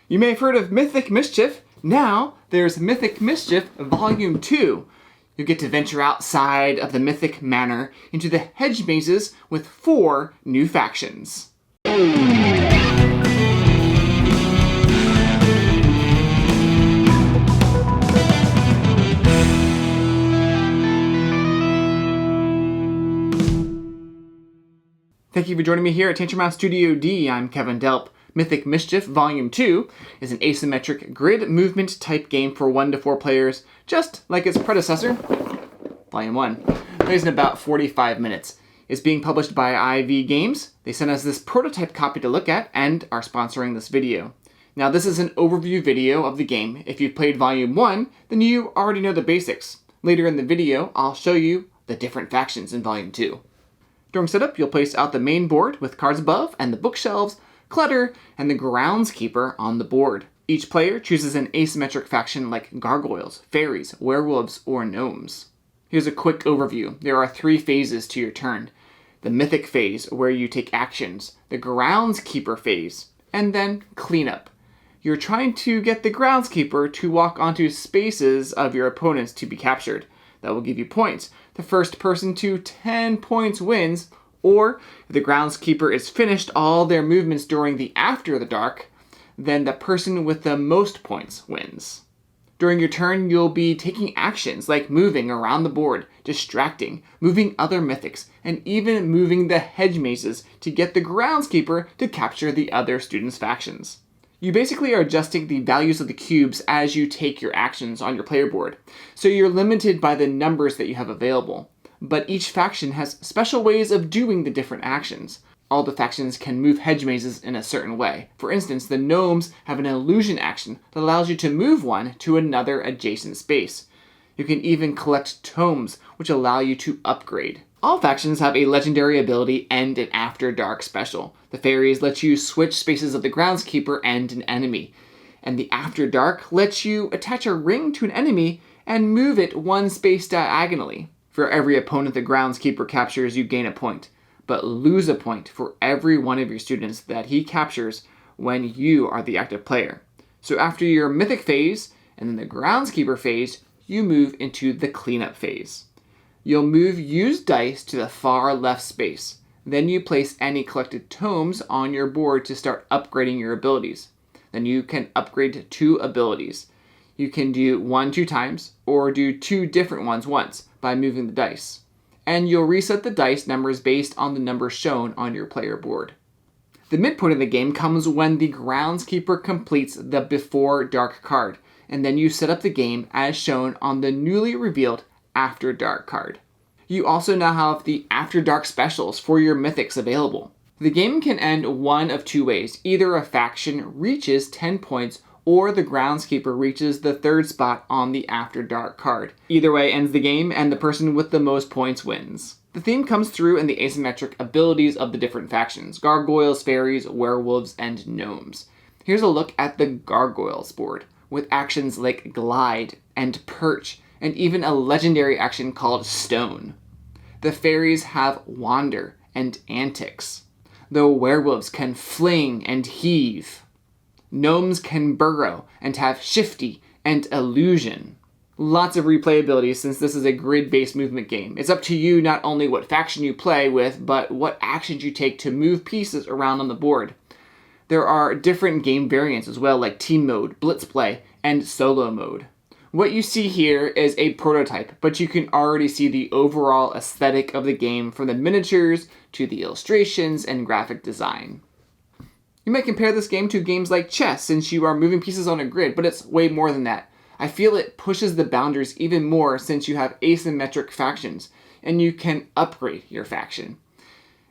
You may have heard of Mythic Mischief. Now there's Mythic Mischief Volume 2. You'll get to venture outside of the Mythic Manor into the Hedge mazes with 4 new factions. Thank you for joining me here at Tantrummouse Studio D. I'm Kevin Delp. Mythic Mischief Volume 2 is an asymmetric grid movement type game for 1 to 4 players, just like its predecessor, Volume 1. Plays in about 45 minutes. It's being published by IV Games. They sent us this prototype copy to look at and are sponsoring this video. Now this is an overview video of the game. If you've played Volume 1, then you already know the basics. Later in the video, I'll show you the different factions in Volume 2. During setup, you'll place out the main board with cards above and the bookshelves, clutter, and the groundskeeper on the board. Each player chooses an asymmetric faction like gargoyles, fairies, werewolves, or gnomes. Here's a quick overview. There are 3 phases to your turn. The mythic phase, where you take actions, the groundskeeper phase, and then cleanup. You're trying to get the groundskeeper to walk onto spaces of your opponents to be captured. That will give you points. The first person to 10 points wins, or if the groundskeeper is finished all their movements during the After the Dark, then the person with the most points wins. During your turn, you'll be taking actions like moving around the board, distracting, moving other mythics, and even moving the hedge mazes to get the groundskeeper to capture the other students' factions. You basically are adjusting the values of the cubes as you take your actions on your player board, so you're limited by the numbers that you have available. But each faction has special ways of doing the different actions. All the factions can move hedge mazes in a certain way. For instance, the gnomes have an illusion action that allows you to move one to another adjacent space. You can even collect tomes, which allow you to upgrade. All factions have a legendary ability and an After Dark special. The fairies let you switch spaces of the groundskeeper and an enemy. And the After Dark lets you attach a ring to an enemy and move it 1 space diagonally. For every opponent the groundskeeper captures, you gain a point, but lose a point for every one of your students that he captures when you are the active player. So after your mythic phase and then the groundskeeper phase, you move into the cleanup phase. You'll move used dice to the far left space. Then you place any collected tomes on your board to start upgrading your abilities. Then you can upgrade 2 abilities. You can do 1 2 times, or do 2 different ones once by moving the dice. And you'll reset the dice numbers based on the numbers shown on your player board. The midpoint of the game comes when the groundskeeper completes the Before Dark card, and then you set up the game as shown on the newly revealed After Dark card. You also now have the After Dark specials for your mythics available. The game can end one of 2 ways. Either a faction reaches 10 points or the groundskeeper reaches the 3rd spot on the After Dark card. Either way ends the game and the person with the most points wins. The theme comes through in the asymmetric abilities of the different factions: gargoyles, fairies, werewolves, and gnomes. Here's a look at the gargoyles board, with actions like glide and perch, and even a legendary action called stone. The fairies have wander and antics. The werewolves can fling and heave. Gnomes can burrow and have shifty and illusion. Lots of replayability since this is a grid-based movement game. It's up to you not only what faction you play with, but what actions you take to move pieces around on the board. There are different game variants as well, like team mode, blitz play, and solo mode. What you see here is a prototype, but you can already see the overall aesthetic of the game from the miniatures to the illustrations and graphic design. You might compare this game to games like chess since you are moving pieces on a grid, but it's way more than that. I feel it pushes the boundaries even more since you have asymmetric factions, and you can upgrade your faction.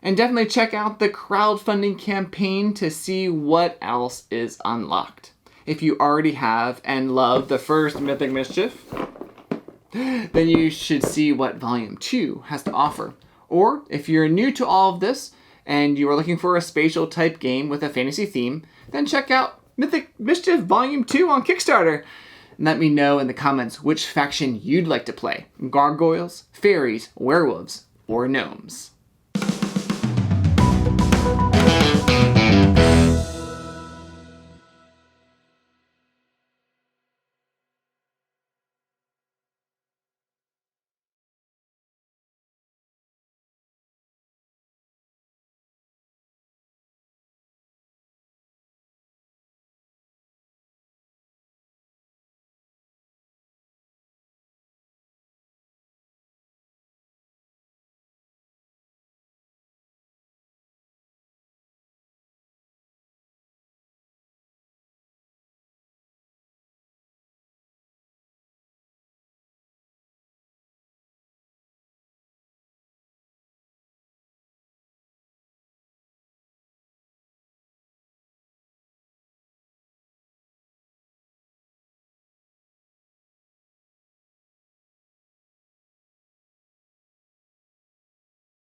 And definitely check out the crowdfunding campaign to see what else is unlocked. If you already have and love the first Mythic Mischief, then you should see what Volume 2 has to offer. Or if you're new to all of this and you are looking for a spatial type game with a fantasy theme, then check out Mythic Mischief Volume 2 on Kickstarter. And let me know in the comments which faction you'd like to play: gargoyles, fairies, werewolves, or gnomes.